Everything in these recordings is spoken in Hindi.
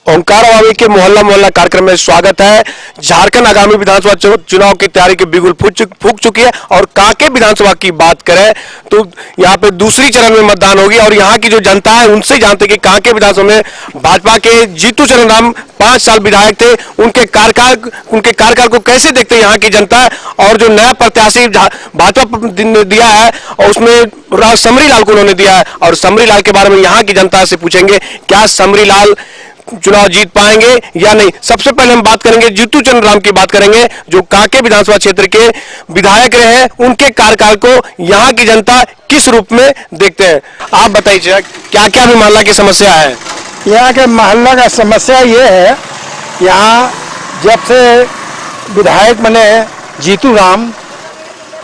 ओंकार अवामी के मोहल्ला मोहल्ला कार्यक्रम में स्वागत है। झारखंड आगामी विधानसभा चुनाव की तैयारी के बिगुल फूंक चुकी है और कांके विधानसभा की बात करें तो यहाँ पे दूसरी चरण में मतदान होगी और यहाँ की जो जनता है उनसे जानते हैं कि कांके विधानसभा में भाजपा के जीतू चरण राम 5 साल विधायक थे, उनके कार्यकाल को कैसे देखते हैं यहाँ की जनता, और जो नया प्रत्याशी भाजपा ने दिया है और उसमें समरी लाल को उन्होंने दिया है और समरी लाल के बारे में यहाँ की जनता से पूछेंगे क्या समरी लाल चुनाव जीत पाएंगे या नहीं। सबसे पहले हम बात करेंगे जीतू चरण राम की बात करेंगे जो कांके विधानसभा क्षेत्र के विधायक रहे हैं, उनके कार्यकाल को यहाँ की जनता किस रूप में देखते हैं। आप बताइए क्या क्या भी मोहल्ला की समस्या है। यहाँ के मोहल्ला का समस्या ये है, यहाँ जब से विधायक बने जीतू राम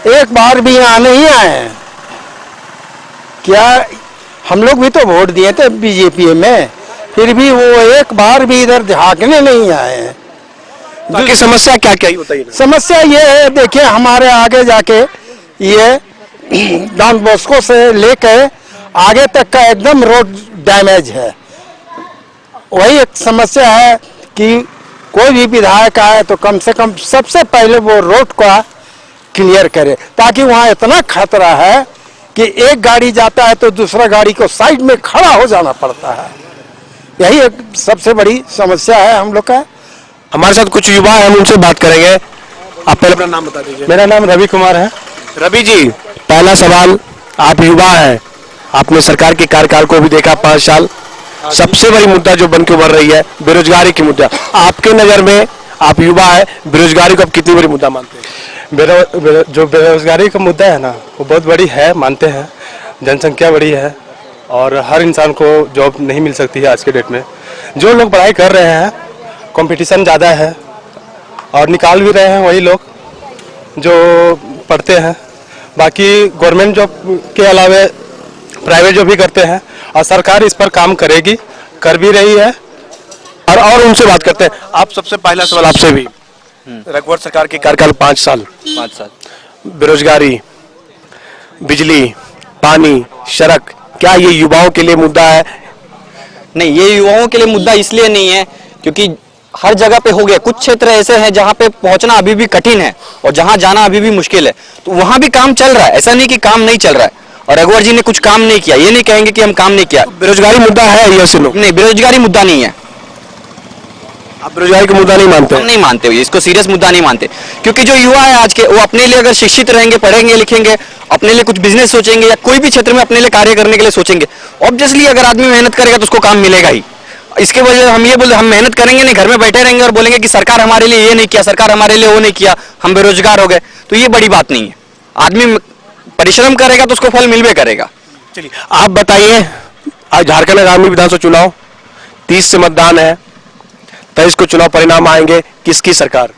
एक बार भी यहाँ नहीं आए हैं। क्या हम लोग भी तो वोट दिए थे बीजेपी में, फिर भी वो एक बार भी इधर झांकने नहीं आए हैं। बाकी समस्या क्या क्या बताइए। समस्या ये है, देखिए हमारे आगे जाके ये डॉन बॉस्को से लेके आगे तक का एकदम रोड डैमेज है। वही एक समस्या है कि कोई भी विधायक आए तो कम से कम सबसे पहले वो रोड का क्लियर करे, ताकि वहाँ इतना खतरा है कि एक गाड़ी जाता है तो दूसरा गाड़ी को साइड में खड़ा हो जाना पड़ता है। यही एक सबसे बड़ी समस्या है हम लोग का। हमारे साथ कुछ युवा हैं, हम उनसे बात करेंगे। आप पहले अपना नाम बता दीजिए। मेरा नाम रवि कुमार है। रवि जी, पहला सवाल, आप युवा हैं, आपने सरकार के कार्यकाल को भी देखा 5 साल। सबसे बड़ी मुद्दा जो बन के उभर रही है बेरोजगारी की मुद्दा, आपके नजर में, आप युवा है, बेरोजगारी को आप कितनी बड़ी मुद्दा मानते हैं। जो बेरोजगारी का मुद्दा है ना वो बहुत बड़ी है, मानते हैं। जनसंख्या बड़ी है और हर इंसान को जॉब नहीं मिल सकती है आज के डेट में। जो लोग पढ़ाई कर रहे हैं, कंपटीशन ज़्यादा है और निकाल भी रहे हैं वही लोग जो पढ़ते हैं। बाकी गवर्नमेंट जॉब के अलावा प्राइवेट जॉब भी करते हैं और सरकार इस पर काम करेगी, कर भी रही है। और उनसे बात करते हैं। आप सबसे पहला सवाल आपसे भी, रघुवर सरकार के कार्यकाल 5 साल, बेरोजगारी, बिजली, पानी, सड़क, क्या ये युवाओं के लिए मुद्दा है? नहीं, ये युवाओं के लिए मुद्दा इसलिए नहीं है क्योंकि हर जगह पे हो गया। कुछ क्षेत्र ऐसे हैं जहाँ पे पहुंचना अभी भी कठिन है और जहाँ जाना अभी भी मुश्किल है, तो वहां भी काम चल रहा है। ऐसा नहीं कि काम नहीं चल रहा है और रघुवर जी ने कुछ काम नहीं किया, ये नहीं कहेंगे कि हम काम नहीं किया। बेरोजगारी मुद्दा है या सुनो? नहीं, बेरोजगारी मुद्दा नहीं है। आप बेरोजगारी का मुद्दा नहीं मानते? हम नहीं मानते, इसको सीरियस मुद्दा नहीं मानते, क्योंकि जो युवा है आज के, वो अपने लिए अगर शिक्षित रहेंगे, पढ़ेंगे लिखेंगे, अपने लिए कुछ बिजनेस सोचेंगे या कोई भी क्षेत्र में अपने लिए कार्य करने के लिए सोचेंगे, ऑब्वियसली अगर आदमी मेहनत करेगा तो उसको काम मिलेगा ही। इसके वजह हम ये बोलते, हम मेहनत करेंगे नहीं, घर में बैठे रहेंगे और बोलेंगे कि सरकार हमारे लिए ये नहीं किया, सरकार हमारे लिए वो नहीं किया, हम बेरोजगार हो गए, तो ये बड़ी बात नहीं है। आदमी परिश्रम करेगा तो उसको फल मिलवे करेगा। चलिए आप बताइए, आज झारखंड आगामी विधानसभा चुनाव 30 से मतदान है, 23 को चुनाव परिणाम आएंगे, किसकी सरकार?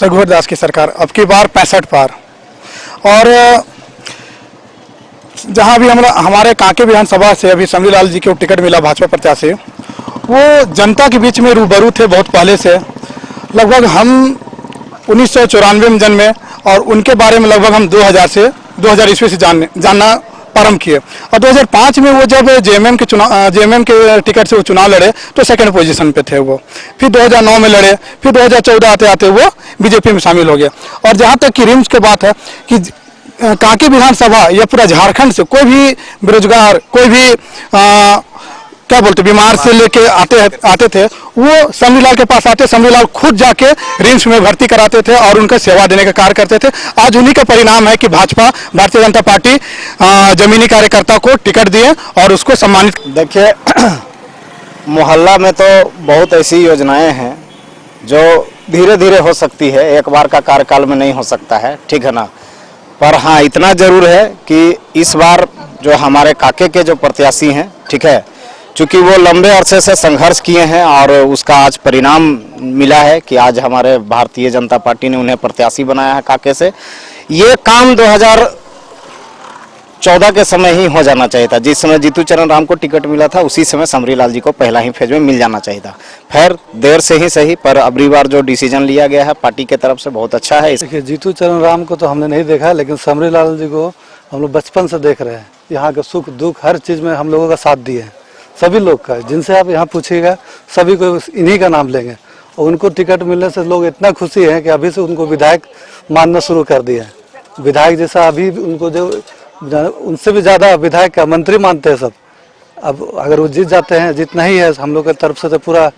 रघुवर दास की सरकार। अब की बार 65 पार। और जहां भी हमारे कांके विधानसभा से अभी समरी लाल जी को टिकट मिला भाजपा प्रत्याशी, वो जनता के बीच में रूबरू थे बहुत पहले से। लगभग हम 1994 में जन्मे और उनके बारे में लगभग हम 2000 ईस्वी से जानना प्रारंभ किए। और 2005 में वो जब जेएमएम के टिकट से वो चुनाव लड़े तो सेकंड पोजीशन पे थे वो। फिर 2009 में लड़े, फिर 2014 आते आते वो बीजेपी में शामिल हो गए। और जहाँ तक कि रिम्स की बात है कि कांके विधानसभा या पूरा झारखंड से कोई भी बेरोजगार, कोई भी क्या बोलते बीमार से लेके आते थे, वो समरी लाल के पास आते, समरी लाल खुद जाके रिम्स में भर्ती कराते थे और उनका सेवा देने का कार्य करते थे। आज उन्हीं का परिणाम है कि भाजपा, भारतीय जनता पार्टी जमीनी कार्यकर्ता को टिकट दिए और उसको सम्मानित। देखिए मोहल्ला में तो बहुत ऐसी योजनाएं हैं जो धीरे धीरे हो सकती है, एक बार का कार्यकाल में नहीं हो सकता है, ठीक है ना। पर हाँ, इतना जरूर है कि इस बार जो हमारे काके के जो प्रत्याशी हैं, ठीक है, चूँकि वो लंबे अरसे से संघर्ष किए हैं और उसका आज परिणाम मिला है कि आज हमारे भारतीय जनता पार्टी ने उन्हें प्रत्याशी बनाया है काके से। ये काम 2014 के समय ही हो जाना चाहिए था। जिस समय जीतू चरण राम को टिकट मिला था उसी समय समरी लाल जी को पहला ही फेज में मिल जाना चाहिए था। खैर देर से ही सही, पर अबरी बार जो डिसीजन लिया गया है पार्टी के तरफ से बहुत अच्छा है। देखिए, जीतू चरण राम को तो हमने नहीं देखा, लेकिन समरी लाल जी को हम लोग बचपन से देख रहे हैं। यहाँ के सुख दुख हर चीज़ में हम लोगों का साथ दिए हैं। सभी लोग का, जिनसे आप यहाँ पूछिएगा सभी को इन्हीं का नाम लेंगे। और उनको टिकट मिलने से लोग इतना खुशी है कि अभी से उनको विधायक मानना शुरू कर दिया है। विधायक जैसा अभी उनको जो उनसे भी ज़्यादा विधायक का मंत्री मानते हैं सब। अब अगर वो जीत जाते हैं, जितना ही है हम लोग की तरफ से तो पूरा।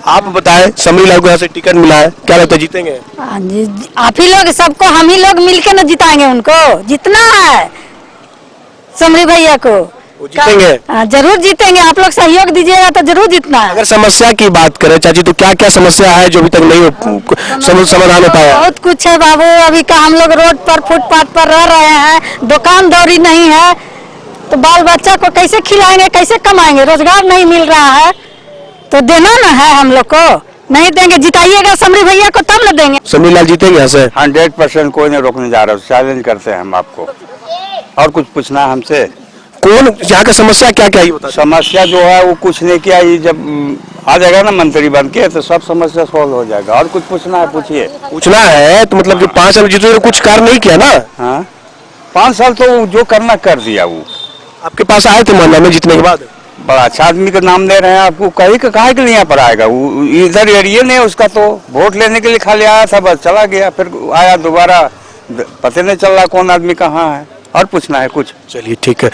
आप बताएं, समरी लाल को यहाँ से टिकट मिला है, क्या लगता है जीतेंगे? हाँ जी, आप ही लोग सबको, हम ही लोग मिलके न जिताएंगे उनको। जितना है समरी भैया को, वो जीतेंगे? हाँ, जरूर जीतेंगे। आप लोग सहयोग दीजिएगा तो जरूर जीतना है। अगर समस्या की बात करें चाची, तो क्या क्या समस्या है जो अभी तक नहीं समाधान हो पाया? बहुत कुछ है बाबू। अभी का हम लोग रोड पर फुटपाथ पर रह रहे हैं, दुकान दौरी नहीं है, तो बाल बच्चा को कैसे खिलाएंगे, कैसे कमाएंगे? रोजगार नहीं मिल रहा है, तो देना ना है हम लोग को। नहीं देंगे, जिताइएगा समरी भैया को तब न देंगे। समरी लाल जीतेंगे यहाँ से? 100% कोई नहीं रोकने जा रहा है। चैलेंज करते हैं हम आपको। और कुछ पूछना है हमसे? कौन यहाँ का समस्या क्या क्या? समस्या जो है वो कुछ नहीं किया, ये जब आ जाएगा ना मंत्री बन के तो सब समस्या सॉल्व हो जाएगा। और कुछ पूछना है? पूछिए। पूछना है तो मतलब जो 5 साल जीते कुछ कार्य नहीं किया ना? हाँ, 5 साल तो जो करना कर दिया। वो आपके पास आए थे मोहल्ला में जीतने के बाद? बड़ा अच्छा आदमी का नाम दे रहे हैं आपको। कहीं का काहे के लिए यहाँ पर आएगा? वो इधर एरिया नहीं है उसका, तो वोट लेने के लिए खाली आया था, बस चला गया, फिर आया दोबारा, पता नहीं चल रहा कौन आदमी कहाँ है। और पूछना है कुछ? चलिए ठीक है।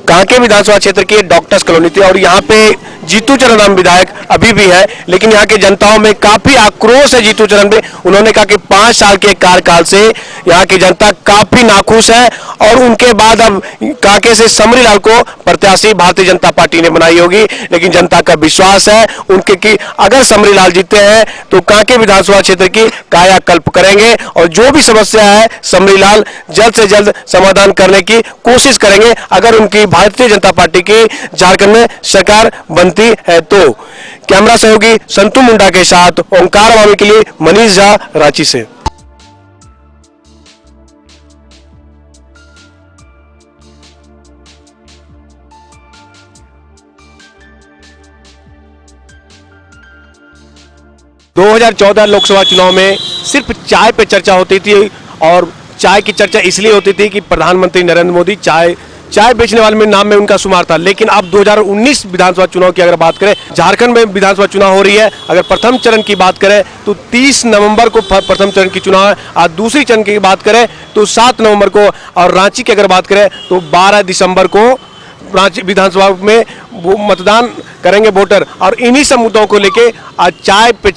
कांके विधानसभा क्षेत्र के डॉक्टर्स कॉलोनी थी और यहाँ पे जीतू चरण राम विधायक अभी भी है, लेकिन यहाँ के जनताओं में काफी आक्रोश है जीतू चरण पे। उन्होंने कहा कि 5 साल के कार्यकाल से यहाँ की जनता काफी नाखुश है और उनके बाद अब कांके से समरी लाल को प्रत्याशी भारतीय जनता पार्टी ने बनाई होगी। लेकिन जनता का विश्वास है उनके कि अगर समरी लाल जीते हैं तो कांके विधानसभा क्षेत्र की कायाकल्प करेंगे और जो भी समस्या है समरी लाल जल्द से जल्द समाधान करने की कोशिश करेंगे अगर उनकी भारतीय जनता पार्टी की झारखंड में सरकार बनती है तो। कैमरा सहयोगी संतु मुंडा के साथ ओंकार वामी के लिए मनीष झा, रांची से। दो 2014 लोकसभा चुनाव में सिर्फ चाय पे चर्चा होती थी और चाय की चर्चा इसलिए होती थी कि प्रधानमंत्री नरेंद्र मोदी चाय बेचने वाले में नाम में उनका शुमार था। लेकिन अब 2019 विधानसभा चुनाव की अगर बात करें, झारखंड में विधानसभा चुनाव हो रही है। अगर प्रथम चरण की बात करें तो 30 नवंबर को प्रथम चरण की चुनाव है और दूसरी चरण की बात करें तो 7 नवंबर को, और रांची की अगर बात करें तो 12 दिसंबर को रांची विधानसभा में वो मतदान करेंगे वोटर। और इन्हीं सब मुद्दों को लेके आज चाय पे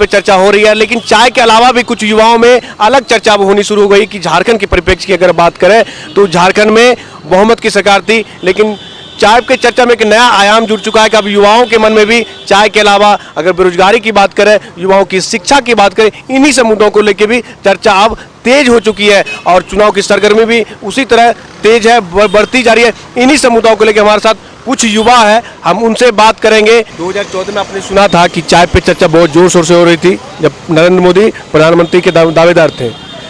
चर्चा हो रही है। लेकिन चाय के अलावा भी कुछ युवाओं में अलग चर्चा होनी शुरू हो गई कि झारखंड के परिप्रेक्ष्य की अगर बात करें तो झारखंड में बहुमत की सरकार थी, लेकिन चाय के चर्चा में एक नया आयाम जुड़ चुका है कि अब युवाओं के मन में भी चाय के अलावा अगर बेरोजगारी की बात करें, युवाओं की शिक्षा की बात करें, इन्हीं सब मुद्दों को लेकर भी चर्चा अब तेज हो चुकी है और चुनाव की सरगर्मी भी उसी तरह तेज है, बढ़ती जा रही है। इन्हीं सब मुद्दों को लेकर हमारे साथ कुछ युवा है, हम उनसे बात करेंगे। 2014 में आपने सुना था कि चाय पे चर्चा बहुत जोर शोर से हो रही थी जब नरेंद्र मोदी प्रधानमंत्री के दावेदार थे,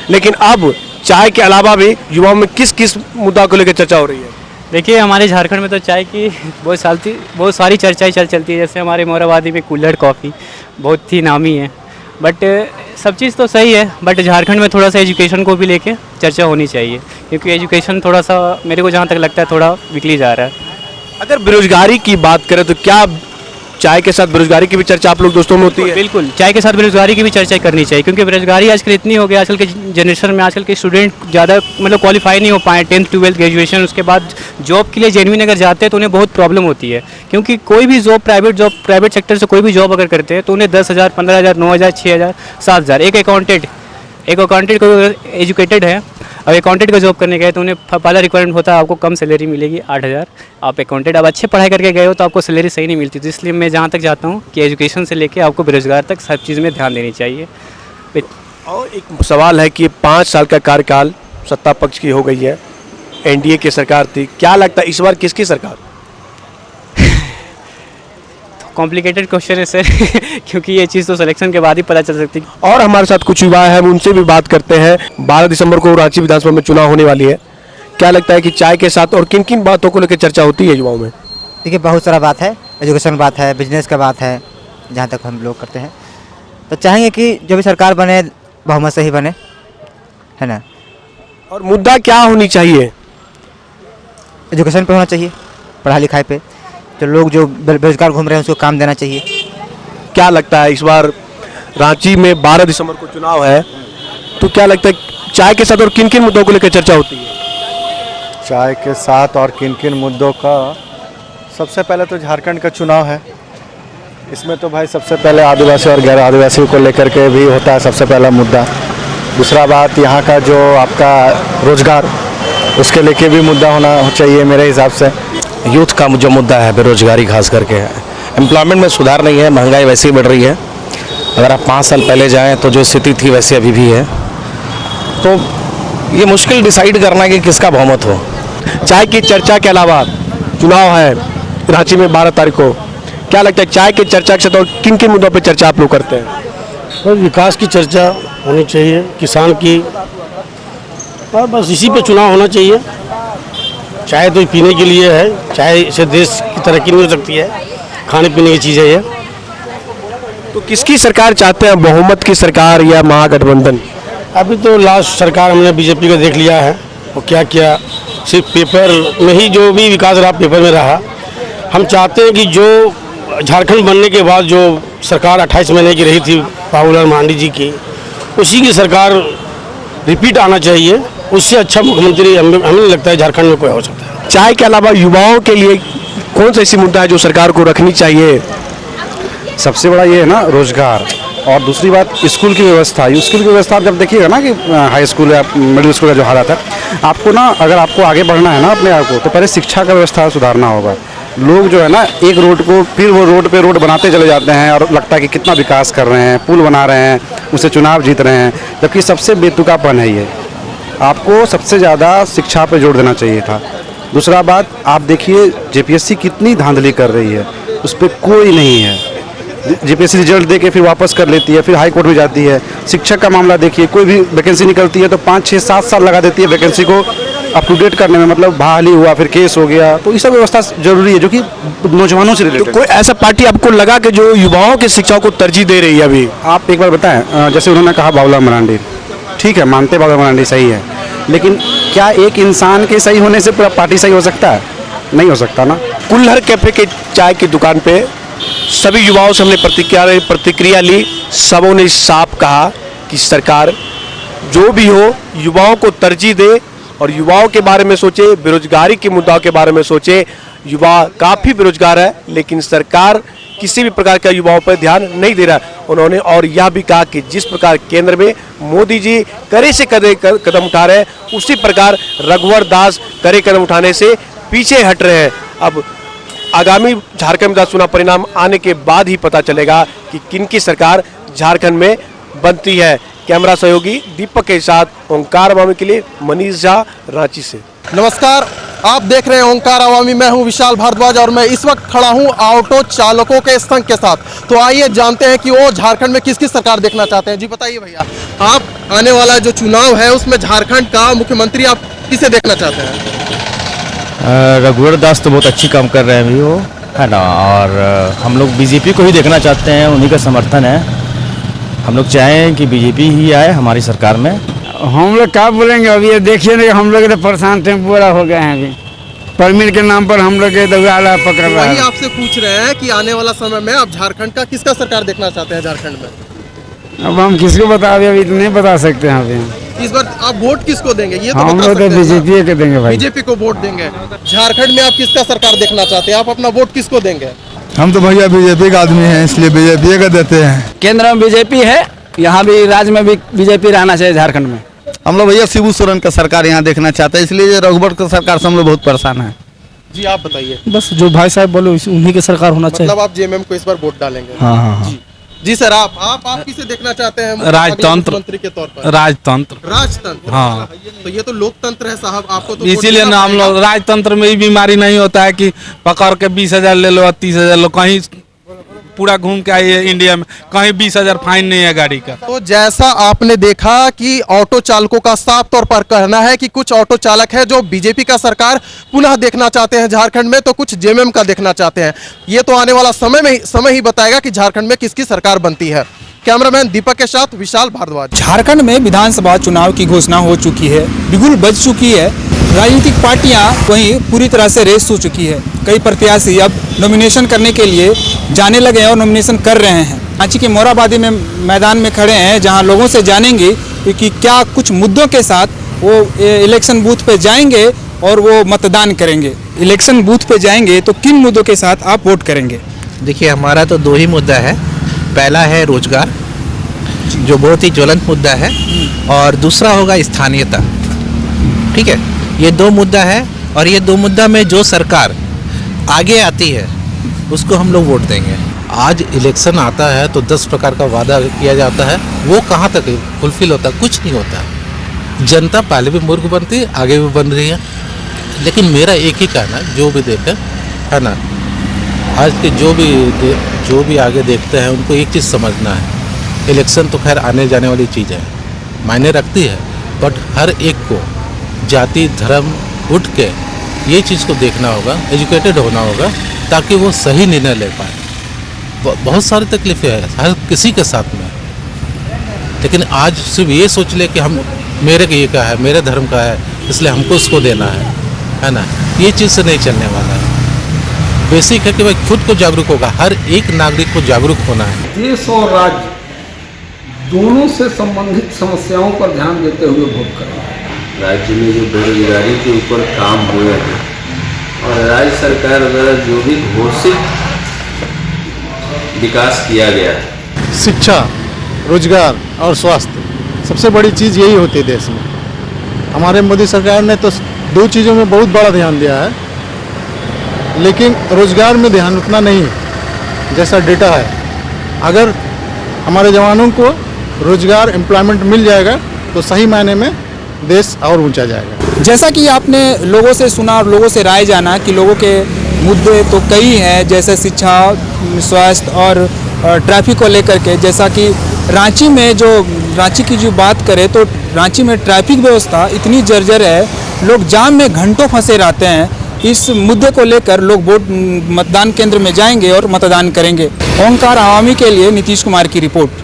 लेकिन अब चाय के अलावा भी युवाओं में किस किस मुद्दा को लेकर चर्चा हो रही है? देखिए, हमारे झारखंड में तो चाय की बहुत सारी चर्चाएं चलती है। जैसे हमारे मोराबादी में कुल्हड़ कॉफ़ी बहुत ही नामी है, बट सब चीज़ तो सही है, बट झारखंड में थोड़ा सा एजुकेशन को भी लेके चर्चा होनी चाहिए, क्योंकि एजुकेशन थोड़ा सा मेरे को जहाँ तक लगता है थोड़ा बिगड़ी जा रहा है। अगर बेरोजगारी की बात करें तो क्या चाय के साथ बेरोजगारी की भी चर्चा आप लोग दोस्तों में होती है? बिल्कुल, चाय के साथ बेरोजगारी की भी चर्चा करनी चाहिए, क्योंकि बेरोजगारी आजकल इतनी हो गई। आजकल के जनरेशन में आजकल के स्टूडेंट ज़्यादा मतलब क्वालिफाई नहीं हो पाए 10th 12th ग्रेजुएशन, उसके बाद जॉब के लिए जेन्युइन अगर जाते हैं तो उन्हें बहुत प्रॉब्लम होती है। क्योंकि कोई भी जॉब प्राइवेट सेक्टर से कोई भी जॉब अगर करते हैं तो उन्हें 10,000 15,000 9,000 6,000 7,000। एक अकाउंटेंट को एजुकेटेड है, अब अकाउंटेंट का जॉब करने गए तो उन्हें पहला रिक्वायरमेंट होता है आपको कम सैलरी मिलेगी 8,000। आप अकाउंटेंट अब अच्छे पढ़ाई करके गए हो तो आपको सैलरी सही नहीं मिलती। तो इसलिए मैं जहाँ तक चाहता हूँ कि एजुकेशन से लेके आपको बेरोजगार तक सब चीज़ में ध्यान देनी चाहिए। और एक सवाल है कि 5 साल का कार्यकाल सत्ता पक्ष की हो गई है, एनडीए की सरकार थी, क्या लगता है इस बार किसकी सरकार? कॉम्प्लिकेटेड क्वेश्चन है सर क्योंकि ये चीज़ तो सिलेक्शन के बाद ही पता चल सकती है। और हमारे साथ कुछ युवा है, हम उनसे भी बात करते हैं। 12 दिसंबर को रांची विधानसभा में चुनाव होने वाली है, क्या लगता है कि चाय के साथ और किन किन बातों को लेकर चर्चा होती है युवाओं में? देखिए, बहुत सारा बात है, एजुकेशन बात है, बिजनेस का बात है, जहाँ तक हम लोग करते हैं तो चाहेंगे कि जो भी सरकार बने बहुमत से ही बने, है ना। और मुद्दा क्या होनी चाहिए? एजुकेशन पे होना चाहिए, पढ़ाई लिखाई पे, तो लोग जो बेरोजगार घूम रहे हैं उसको काम देना चाहिए। क्या लगता है इस बार रांची में 12 दिसंबर को चुनाव है, तो क्या लगता है चाय के साथ और किन किन मुद्दों को लेकर चर्चा होती है? चाय के साथ और किन किन मुद्दों का, सबसे पहले तो झारखंड का चुनाव है। इसमें तो भाई सबसे पहले आदिवासी और गैर आदिवासी को लेकर के भी होता है सबसे पहला मुद्दा। दूसरा बात यहाँ का जो आपका रोजगार, उसके लेके भी मुद्दा होना चाहिए मेरे हिसाब से। यूथ का जो मुद्दा है बेरोजगारी खास करके है, एम्प्लॉयमेंट में सुधार नहीं है, महंगाई वैसे ही बढ़ रही है। अगर आप 5 साल पहले जाएं तो जो स्थिति थी वैसे अभी भी है, तो ये मुश्किल डिसाइड करना है कि किसका बहुमत हो। चाय की चर्चा के अलावा चुनाव है रांची में 12 तारीख को, क्या लगता है चाय की चर्चा के साथ और किन किन मुद्दों पर चर्चा आप लोग करते हैं? बस विकास की चर्चा होनी चाहिए, किसान की, और बस इसी पे चुनाव होना चाहिए। चाय तो पीने के लिए है, चाय से देश की तरक्की नहीं हो सकती है, खाने पीने की चीज़ है ये। तो किसकी सरकार चाहते हैं, बहुमत की सरकार या महागठबंधन? अभी तो लास्ट सरकार हमने बीजेपी का देख लिया है, वो क्या किया, सिर्फ पेपर में ही जो भी विकास रहा पेपर में रहा। हम चाहते हैं कि जो झारखंड बनने के बाद जो सरकार 28 महीने की रही थी बाबूलाल मरांडी जी की, उसी की सरकार रिपीट आना चाहिए। उससे अच्छा मुख्यमंत्री हमें नहीं लगता है झारखंड में कोई हो सकता है। चाय के अलावा युवाओं के लिए कौन सा ऐसी मुद्दा है जो सरकार को रखनी चाहिए? सबसे बड़ा ये है ना रोजगार, और दूसरी बात स्कूल की व्यवस्था। स्कूल की व्यवस्था आप जब देखिएगा ना कि हाई स्कूल या मिडिल स्कूल का जो हालत है, आपको ना अगर आपको आगे बढ़ना है ना अपने आप को, तो पहले शिक्षा का व्यवस्था सुधारना होगा। लोग जो है ना एक रोड को फिर वो रोड पे रोड बनाते चले जाते हैं और लगता है कि कितना विकास कर रहे हैं, पुल बना रहे हैं, उससे चुनाव जीत रहे हैं, जबकि सबसे बेतुकापन है ये। आपको सबसे ज़्यादा शिक्षा पे जोर देना चाहिए था। दूसरा बात आप देखिए जेपीएससी कितनी धांधली कर रही है, उस पर कोई नहीं है। जेपीएससी रिजल्ट दे के फिर वापस कर लेती है, फिर हाई कोर्ट में जाती है। शिक्षक का मामला देखिए, कोई भी वैकेंसी निकलती है तो 5, 6, 7 साल लगा देती है वैकेंसी को अप टू डेट करने में, मतलब बहाली हुआ फिर केस हो गया। तो ये सब व्यवस्था जरूरी है जो कि नौजवानों से रिलेटेड। तो कोई ऐसा पार्टी आपको लगा कि जो युवाओं की शिक्षा को तरजीह दे रही है? अभी आप एक बार बताएं, जैसे उन्होंने कहा बाबूलाल मरांडी, ठीक है मानते बाबूलाल मरांडी सही है, लेकिन क्या एक इंसान के सही होने से पूरा पार्टी सही हो सकता है? नहीं हो सकता ना। कुल्हड़ कैफे के चाय की दुकान पे सभी युवाओं से हमने प्रतिक्रिया ली। सबों ने साफ कहा कि सरकार जो भी हो युवाओं को तरजीह दे और युवाओं के बारे में सोचे, बेरोजगारी के मुद्दों के बारे में सोचे। युवा काफ़ी बेरोजगार है, लेकिन सरकार किसी भी प्रकार का युवाओं पर ध्यान नहीं दे रहा है। उन्होंने और यह भी कहा कि जिस प्रकार केंद्र में मोदी जी कड़े से कड़े कदम उठा रहे हैं, उसी प्रकार रघुवर दास कड़े कदम उठाने से पीछे हट रहे हैं। अब आगामी झारखंड विधानसभा चुनाव परिणाम आने के बाद ही पता चलेगा कि किनकी सरकार झारखंड में बनती है। कैमरा सहयोगी दीपक के साथ ओंकार अवामी के लिए मनीष झा, रांची से। नमस्कार, आप देख रहे हैं ओंकार अवामी। मैं हूं विशाल भारद्वाज और मैं इस वक्त खड़ा हूं ऑटो चालकों के संघ के साथ। तो आइए जानते हैं कि वो झारखंड में किसकी सरकार देखना चाहते हैं। जी बताइए भैया, आप आने वाला जो चुनाव है उसमें झारखंड का मुख्यमंत्री आप किसे देखना चाहते हैं? रघुवर दास तो बहुत अच्छी काम कर रहे हैं अभी वो, है ना, और हम लोग बीजेपी को ही देखना चाहते हैं, उन्हीं का समर्थन है। हम लोग चाहें कि बीजेपी ही आए हमारी सरकार में। हम लोग क्या बोलेंगे अभी, ये देखिए नहीं, हम लोग तो परेशान थे, पूरा हो गए हैं। अभी परमिट के नाम पर हम लोग दौड़ा पकड़ रहा है। वही आपसे पूछ रहे हैं कि आने वाला समय में आप झारखंड का किसका सरकार देखना चाहते हैं झारखंड में? अब हम किसको बता, अभी नहीं बता सकते हैं। अभी इस बार आप वोट किसको देंगे ये तो हम बता लोग सकते तो हैं। बीजेपी को देंगे भाई, बीजेपी को वोट देंगे। झारखंड में आप किसका सरकार देखना चाहते हैं? आप अपना वोट किसको देंगे? हम तो भैया बीजेपी का आदमी हैं, इसलिए बीजेपी का देते हैं। केंद्र में बीजेपी है, यहाँ भी राज्य में भी बीजेपी रहना चाहिए झारखंड में। हम लोग भैया शिबू सोरेन का सरकार यहाँ देखना चाहते हैं, इसलिए रघुवर का सरकार से हम लोग बहुत परेशान है। जी आप बताइए। बस जो भाई साहब बोले उन्हीं की सरकार होना चाहिए। मतलब आप जेएमएम को इस बार वोट डालेंगे? हाँ। जी सर, आप किसे देखना चाहते हैं राजतंत्र मंत्री के तौर पर? राजतंत्र। हाँ, तो ये तो लोकतंत्र है साहब, आपको तो इसीलिए ना हम लोग राजतंत्र में ही बीमारी नहीं होता है कि पकड़ के 20,000 ले लो, 30,000 लो, कहीं पूरा घूम के आइए इंडिया में, कहीं 20,000 फाइन नहीं है गाड़ी का। तो जैसा आपने देखा कि ऑटो चालकों का साफ तौर पर कहना है कि कुछ ऑटो चालक है जो बीजेपी का सरकार पुनः देखना चाहते हैं झारखंड में, तो कुछ जेएमएम का देखना चाहते हैं। ये तो आने वाला समय ही बताएगा कि झारखंड में किसकी सरकार बनती है। कैमरामैन दीपक के साथ विशाल भारद्वाज। झारखंड में विधानसभा चुनाव की घोषणा हो चुकी है, बिगुल बज चुकी है। राजनीतिक पार्टियां वहीं पूरी तरह से रेस हो चुकी है। कई प्रत्याशी अब नॉमिनेशन करने के लिए जाने लगे हैं और नॉमिनेशन कर रहे हैं। रांची के मोराबादी में मैदान में खड़े हैं, जहां लोगों से जानेंगे कि क्या कुछ मुद्दों के साथ वो इलेक्शन बूथ पे जाएंगे और वो मतदान करेंगे। इलेक्शन बूथ पे जाएंगे तो किन मुद्दों के साथ आप वोट करेंगे? देखिए, हमारा तो दो ही मुद्दा है। पहला है रोजगार, जो बहुत ही ज्वलंत मुद्दा है, और दूसरा होगा स्थानीयता। ठीक है, ये दो मुद्दा है, और ये दो मुद्दा में जो सरकार आगे आती है उसको हम लोग वोट देंगे। आज इलेक्शन आता है तो 10 प्रकार का वादा किया जाता है, वो कहाँ तक फुलफिल होता है? कुछ नहीं होता। जनता पहले भी मूर्ख बनती है, आगे भी बन रही है। लेकिन मेरा एक ही कहना है, जो भी देखे है ना, आज के जो भी आगे देखते हैं उनको एक चीज़ समझना है, इलेक्शन तो खैर आने जाने वाली चीज़ है, मायने रखती है, बट हर एक को जाति धर्म उठ के ये चीज़ को देखना होगा, एजुकेटेड होना होगा, ताकि वो सही निर्णय ले पाए। बहुत सारी तकलीफें हैं हर किसी के साथ में, लेकिन आज सिर्फ ये सोच ले कि हम मेरे ये का है, मेरे धर्म का है, इसलिए हमको उसको देना है ना, ये चीज़ से नहीं चलने वाला है। बेसिक है कि भाई खुद को जागरूक होगा, हर एक नागरिक को जागरूक होना है। देश और राज्य दोनों से संबंधित समस्याओं पर ध्यान देते हुए वोट करना है। राज्य में जो बेरोजगारी के ऊपर काम हुए हैं और राज्य सरकार द्वारा जो भी घोषित विकास किया गया है, शिक्षा, रोजगार और स्वास्थ्य, सबसे बड़ी चीज़ यही होती है देश में। हमारे मोदी सरकार ने तो दो चीज़ों में बहुत बड़ा ध्यान दिया है, लेकिन रोजगार में ध्यान उतना नहीं है जैसा डेटा है। अगर हमारे जवानों को रोजगार एम्प्लॉयमेंट मिल जाएगा तो सही मायने में देश और ऊंचा जाएगा। जैसा कि आपने लोगों से सुना और लोगों से राय जाना कि लोगों के मुद्दे तो कई हैं, जैसे शिक्षा, स्वास्थ्य और ट्रैफिक को लेकर के। जैसा कि रांची की जो बात करें तो रांची में ट्रैफिक व्यवस्था इतनी जर्जर है, लोग जाम में घंटों फंसे रहते हैं। इस मुद्दे को लेकर लोग वोट मतदान केंद्र में जाएंगे और मतदान करेंगे। ओंकार आवामी के लिए नीतीश कुमार की रिपोर्ट।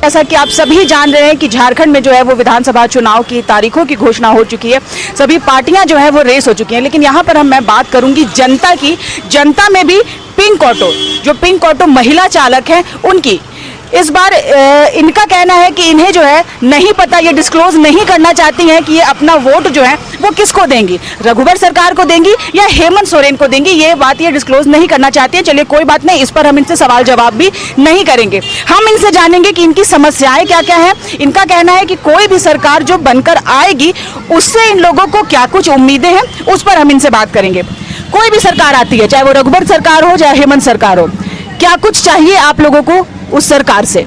जैसा कि आप सभी जान रहे हैं कि झारखंड में जो है वो विधानसभा चुनाव की तारीखों की घोषणा हो चुकी है, सभी पार्टियां जो है वो रेस हो चुकी हैं। लेकिन यहाँ पर मैं बात करूंगी जनता की। जनता में भी पिंक ऑटो, जो पिंक ऑटो महिला चालक हैं उनकी, इस बार इनका कहना है कि इन्हें जो है नहीं पता, ये डिस्क्लोज नहीं करना चाहती हैं कि ये अपना वोट जो है वो किसको देंगी, रघुवर सरकार को देंगी या हेमंत सोरेन को देंगी। ये बात ये डिस्क्लोज नहीं करना चाहती है। चलिए कोई बात नहीं, इस पर हम इनसे सवाल जवाब भी नहीं करेंगे। हम इनसे जानेंगे कि इनकी समस्याएं क्या क्या है। इनका कहना है कि कोई भी सरकार जो बनकर आएगी उससे इन लोगों को क्या कुछ उम्मीदें हैं, उस पर हम इनसे बात करेंगे। कोई भी सरकार आती है, चाहे वो रघुवर सरकार हो चाहे हेमंत सरकार हो, क्या कुछ चाहिए आप लोगों को उस सरकार से?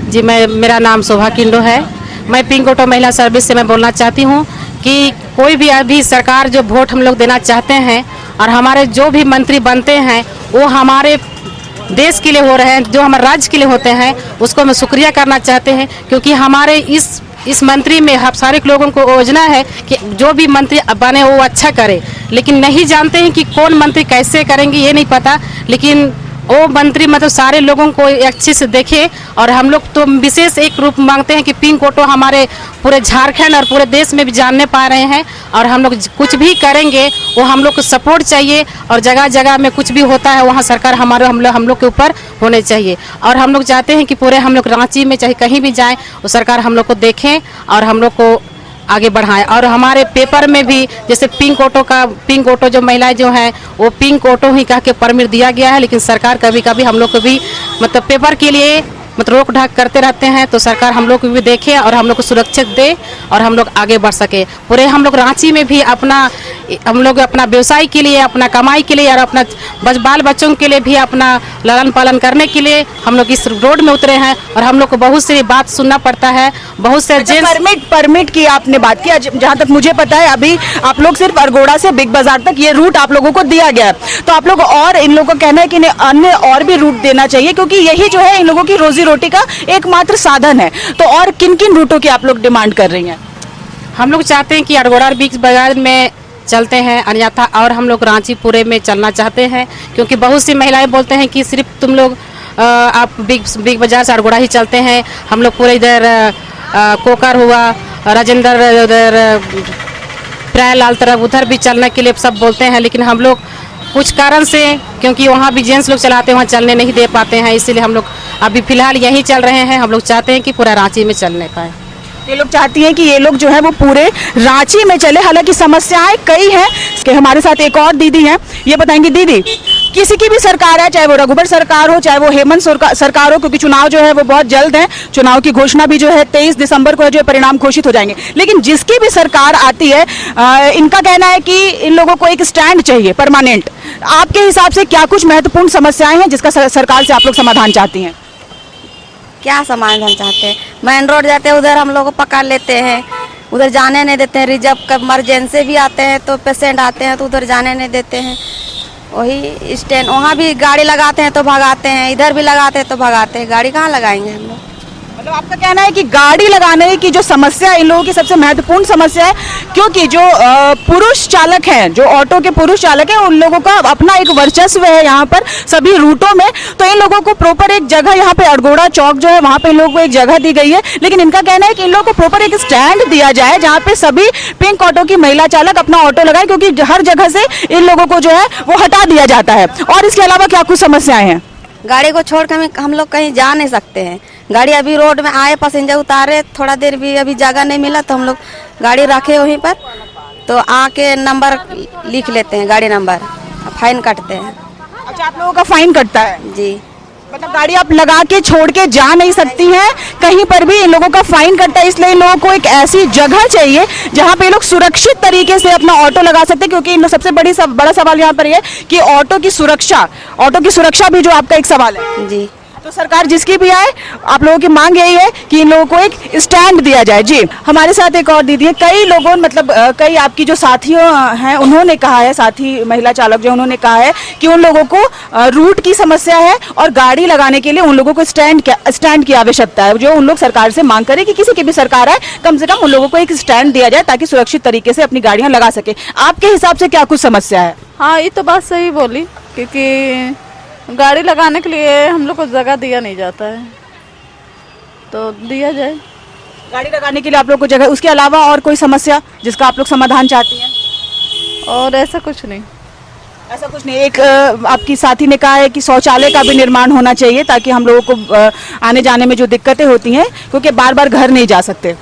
जी, मेरा नाम शोभा किंडो है। मैं पिंक ऑटो महिला सर्विस से मैं बोलना चाहती हूँ कि कोई भी अभी सरकार जो वोट हम लोग देना चाहते हैं और हमारे जो भी मंत्री बनते हैं वो हमारे देश के लिए हो रहे हैं, जो हमारे राज्य के लिए होते हैं, उसको हम शुक्रिया करना चाहते हैं। क्योंकि हमारे इस मंत्री में हम सारे लोगों को योजना है कि जो भी मंत्री बने वो अच्छा करे, लेकिन नहीं जानते हैं कि कौन मंत्री कैसे करेंगे, ये नहीं पता। लेकिन वो मंत्री मतलब सारे लोगों को अच्छे से देखे, और हम लोग तो विशेष एक रूप मांगते हैं कि पिंक ऑटो हमारे पूरे झारखंड और पूरे देश में भी जानने पा रहे हैं। और हम लोग कुछ भी करेंगे वो हम लोग को सपोर्ट चाहिए, और जगह जगह में कुछ भी होता है वहाँ सरकार हम लोग के ऊपर होने चाहिए। और हम लोग चाहते हैं कि पूरे हम लोग रांची में चाहे कहीं भी जाएँ वो सरकार हम लोग को देखें और हम लोग को आगे बढ़ाएं। और हमारे पेपर में भी जैसे पिंक ऑटो जो महिलाएं जो हैं वो पिंक ऑटो ही कह के परमिट दिया गया है, लेकिन सरकार कभी कभी हम लोग को भी मतलब पेपर के लिए मतलब रोक ढाक करते रहते हैं। तो सरकार हम लोग को भी देखे और हम लोग को सुरक्षित दे और हम लोग आगे बढ़ सके। पूरे हम लोग रांची में भी हम लोग अपना व्यवसाय के लिए, अपना कमाई के लिए और अपना बाल बच्चों के लिए भी अपना लालन पालन करने के लिए हम लोग इस रोड में उतरे हैं। और हम लोग को बहुत सी बात सुनना पड़ता है, बहुत से परमिट की आपने बात की। जहाँ तक मुझे पता है अभी आप लोग सिर्फ अरगोड़ा से बिग बाजार तक ये रूट आप लोगों को दिया गया है, तो आप लोग और इन लोगों का कहना है कि इन्हें अन्य और भी रूट देना चाहिए, क्योंकि यही जो है इन लोगों की रोजी रोटी का एकमात्र साधन है। तो और किन किन रूटों की आप लोग डिमांड कर रही हैं? हम लोग चाहते हैं कि अरगोड़ा बिग बाजार में चलते हैं, अन्यथा और हम लोग रांची पूरे में चलना चाहते हैं, क्योंकि बहुत सी महिलाएं बोलते हैं कि सिर्फ तुम लोग आप बिग बाजार से अड़गोड़ा ही चलते हैं, हम लोग पूरे इधर कोकर हुआ, राजेंद्र, उधर प्रयागलाल तरफ उधर भी चलने के लिए सब बोलते हैं, लेकिन हम लोग कुछ कारण से, क्योंकि वहाँ भी जेंट्स लोग चलाते हैं, वहाँ चलने नहीं दे पाते हैं, इसीलिए हम लोग अभी फिलहाल यहीं चल रहे हैं। हम लोग चाहते हैं कि पूरा रांची में चलने पाए। ये लोग चाहती हैं कि ये लोग जो है वो पूरे रांची में चले। हालांकि समस्याएं कई हैं। इसके हमारे साथ एक और दीदी हैं, ये बताएंगी। दीदी, किसी की भी सरकार है, चाहे वो रघुबर सरकार हो, चाहे वो हेमंत सरकार हो, क्योंकि चुनाव जो है वो बहुत जल्द है, चुनाव की घोषणा भी जो है 23 दिसंबर को है, जो परिणाम घोषित हो जाएंगे, लेकिन जिसकी भी सरकार आती है इनका कहना है कि इन लोगों को एक स्टैंड चाहिए परमानेंट। आपके हिसाब से क्या कुछ महत्वपूर्ण समस्याएं हैं जिसका सरकार से आप लोग समाधान चाहती हैं? क्या समाधान चाहते हैं? मेन रोड जाते हैं उधर हम लोग को पकड़ लेते हैं, उधर जाने नहीं देते हैं। रिजर्व इमरजेंसी भी आते हैं तो पेशेंट आते हैं तो उधर जाने नहीं देते हैं। वही स्टैंड, वहाँ भी गाड़ी लगाते हैं तो भगाते हैं, इधर भी लगाते हैं तो भगाते हैं। गाड़ी कहाँ लगाएंगे हम लोग? मतलब आपका कहना है कि गाड़ी लगाने की जो समस्या इन लोगों की सबसे महत्वपूर्ण समस्या है, क्योंकि जो पुरुष चालक हैं, जो ऑटो के पुरुष चालक हैं, उन लोगों का अपना एक वर्चस्व है यहाँ पर सभी रूटों में। तो इन लोगों को प्रॉपर एक जगह, यहाँ पे अड़गोड़ा चौक जो है वहाँ पे इन लोगों को एक जगह दी गई है, लेकिन इनका कहना है कि इन लोगों को प्रॉपर एक स्टैंड दिया जाए जहाँ पे सभी पिंक ऑटो की महिला चालक अपना ऑटो लगाए, क्योंकि हर जगह से इन लोगों को जो है वो हटा दिया जाता है। और इसके अलावा क्या कुछ समस्याएं हैं? गाड़ी को छोड़ कर हम लोग कहीं जा नहीं सकते हैं। गाड़ी अभी रोड में आए, पैसेंजर उतारे, थोड़ा देर भी अभी जगह नहीं मिला तो हम लोग गाड़ी रखे वहीं पर, तो आके नंबर लिख लेते हैं, गाड़ी नंबर, फाइन काटते हैं। अच्छा, आप लोगों का फाइन कटता है? जी। मतलब गाड़ी आप लगा के छोड़ के जा नहीं सकती हैं कहीं पर भी, इन लोगों का फाइन कटता है। इसलिए इन लोगों को एक ऐसी जगह चाहिए जहां पे लोग सुरक्षित तरीके से अपना ऑटो लगा सकते हैं, क्योंकि इन सबसे बड़ा सवाल यहाँ पर ये कि ऑटो की सुरक्षा भी जो आपका एक सवाल है। जी। तो सरकार जिसकी भी आए, आप लोगों की मांग यही है कि इन लोगों को एक स्टैंड दिया जाए। जी, हमारे साथ एक और दीदी है। कई लोगों, मतलब कई आपकी जो साथियों हैं, उन्होंने कहा है, साथी महिला चालक जो उन्होंने कहा है कि उन लोगों को रूट की समस्या है और गाड़ी लगाने के लिए उन लोगों को स्टैंड की आवश्यकता है, जो उन लोग सरकार से मांग करें कि किसी की भी सरकार आए, कम से कम उन लोगों को एक स्टैंड दिया जाए ताकि सुरक्षित तरीके से अपनी गाड़ियां लगा सके। आपके हिसाब से क्या कुछ समस्या है? हाँ, ये तो बात सही बोली, क्योंकि गाड़ी लगाने के लिए हम लोग को जगह दिया नहीं जाता है, तो दिया जाए गाड़ी लगाने के लिए आप लोग को जगह। उसके अलावा और कोई समस्या जिसका आप लोग समाधान चाहती हैं? और ऐसा कुछ नहीं। ऐसा कुछ नहीं। एक आपकी साथी ने कहा है कि शौचालय का भी निर्माण होना चाहिए ताकि हम लोगों को आने जाने में जो दिक्कतें होती हैं, क्योंकि बार बार घर नहीं जा सकते।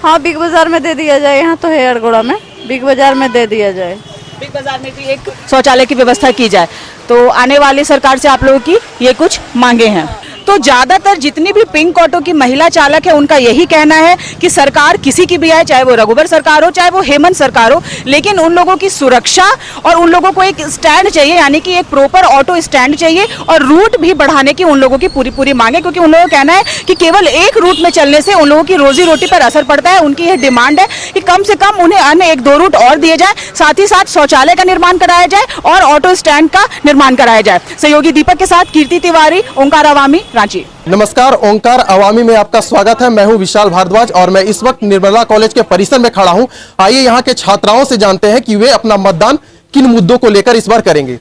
हाँ, बिग बाजार में दे दिया जाए। यहाँ तो है अड़गोड़ा में, बिग बाजार में दे दिया जाए। बिग बाजार में भी एक शौचालय की व्यवस्था की जाए। तो आने वाली सरकार से आप लोगों की ये कुछ मांगे हैं। तो ज्यादातर जितनी भी पिंक ऑटो की महिला चालक है, उनका यही कहना है कि सरकार किसी की भी आए, चाहे वो रघुबर सरकार हो, चाहे वो हेमंत सरकार हो, लेकिन उन लोगों की सुरक्षा और उन लोगों को एक स्टैंड चाहिए, यानी कि एक प्रॉपर ऑटो स्टैंड चाहिए, और रूट भी बढ़ाने की उन लोगों की पूरी मांग है, क्योंकि उन लोगों का कहना है कि केवल एक रूट में चलने से उन लोगों की रोजी रोटी पर असर पड़ता है। उनकी यह डिमांड है कि कम से कम उन्हें अन्य 1-2 रूट और दिए जाए, साथ ही साथ शौचालय का निर्माण कराया जाए और ऑटो स्टैंड का निर्माण कराया जाए। सहयोगी दीपक के साथ कीर्ति तिवारी, ओंकार अवामी, रांची। नमस्कार, ओंकार अवामी में आपका स्वागत है। मैं हूं विशाल भारद्वाज और मैं इस वक्त निर्मला कॉलेज के परिसर में खड़ा हूं। आइए यहां के छात्राओं से जानते हैं कि वे अपना मतदान किन मुद्दों को लेकर इस बार करेंगे।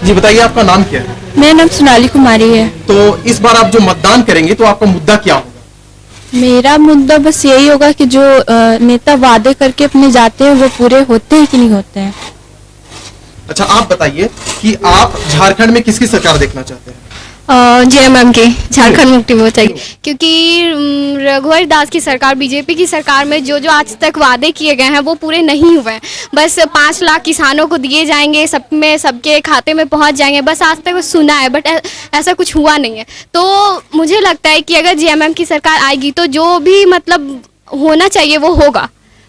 जी बताइए, आपका नाम क्या है? मेरा नाम सोनाली कुमारी है। तो इस बार आप जो मतदान करेंगे तो आपका मुद्दा क्या होगा? मेरा मुद्दा बस यही होगा कि जो नेता वादे करके अपने जाते हैं वो पूरे होते हैं कि नहीं होते हैं। अच्छा, आप बताइए कि आप झारखंड में किसकी सरकार देखना चाहते हैं? जेएमएम की, झारखंड मुक्ति मोर्चा की, क्योंकि रघुवर दास की सरकार, बीजेपी की सरकार में जो जो आज तक वादे किए गए हैं वो पूरे नहीं हुए हैं। बस 5 लाख किसानों को दिए जाएंगे, सब में सबके खाते में पहुंच जाएंगे, बस आज तक सुना है, बट ऐसा कुछ हुआ नहीं है। तो मुझे लगता है कि अगर जेएमएम की सरकार आएगी तो जो भी मतलब होना चाहिए वो होगा,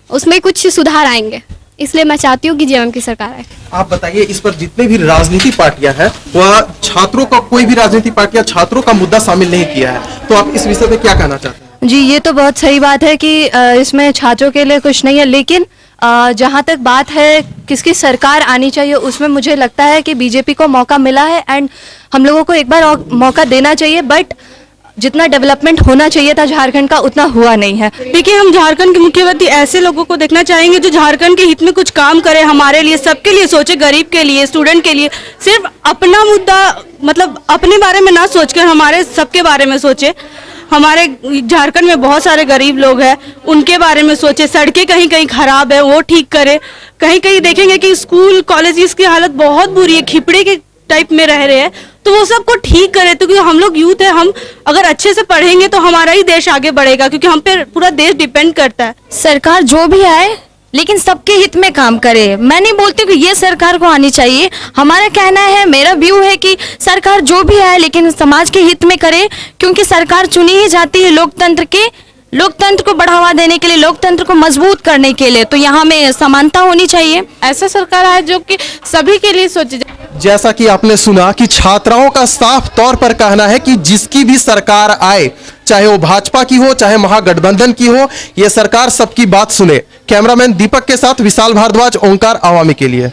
उसमें कुछ सुधार आएंगे, इसलिए मैं चाहती हूँ कि जेएमएम की सरकार आए। आप बताइए, इस पर जितने भी राजनीतिक पार्टियां हैं वह छात्रों का, कोई भी राजनीतिक पार्टियां छात्रों का मुद्दा शामिल नहीं किया है, तो आप इस विषय पे क्या कहना चाहते हैं? जी, ये तो बहुत सही बात है कि इसमें छात्रों के लिए कुछ नहीं है, लेकिन जहाँ तक बात है किसकी सरकार आनी चाहिए, उसमें मुझे लगता है कि बीजेपी को मौका मिला है एंड हम लोगों को एक बार मौका देना चाहिए। बट जितना डेवलपमेंट होना चाहिए था झारखंड का उतना हुआ नहीं है। देखिए, हम झारखंड के मुख्यमंत्री ऐसे लोगों को देखना चाहेंगे जो झारखंड के हित में कुछ काम करे, हमारे लिए, सबके लिए सोचे, गरीब के लिए, स्टूडेंट के लिए। सिर्फ अपना मुद्दा मतलब अपने बारे में ना सोचकर हमारे सबके बारे में सोचे। हमारे झारखंड में बहुत सारे गरीब लोग हैं, उनके बारे में सोचे। सड़कें कहीं कहीं खराब है, वो ठीक करे। कहीं कहीं देखेंगे कि स्कूल कॉलेजेस की हालत बहुत बुरी है, खिपड़े के टाइप में रह रहे हैं, तो वो सबको ठीक करे। तो क्योंकि हम लोग यूथ है, हम अगर अच्छे से पढ़ेंगे तो हमारा ही देश आगे बढ़ेगा, क्योंकि हम पे पूरा देश डिपेंड करता है। सरकार जो भी आए लेकिन सबके हित में काम करे। मैं नहीं बोलती कि ये सरकार को आनी चाहिए, हमारा कहना है, मेरा व्यू है कि सरकार जो भी आए लेकिन समाज के हित में करे, क्योंकि सरकार चुनी ही जाती है लोकतंत्र को बढ़ावा देने के लिए, लोकतंत्र को मजबूत करने के लिए। तो यहाँ में समानता होनी चाहिए। ऐसा सरकार आए जो कि सभी के लिए सोचे। जैसा कि आपने सुना कि छात्राओं का साफ तौर पर कहना है कि जिसकी भी सरकार आए, चाहे वो भाजपा की हो चाहे महागठबंधन की हो, ये सरकार सबकी बात सुने। कैमरामैन दीपक के साथ विशाल भारद्वाज, ओंकार आवामी के लिए।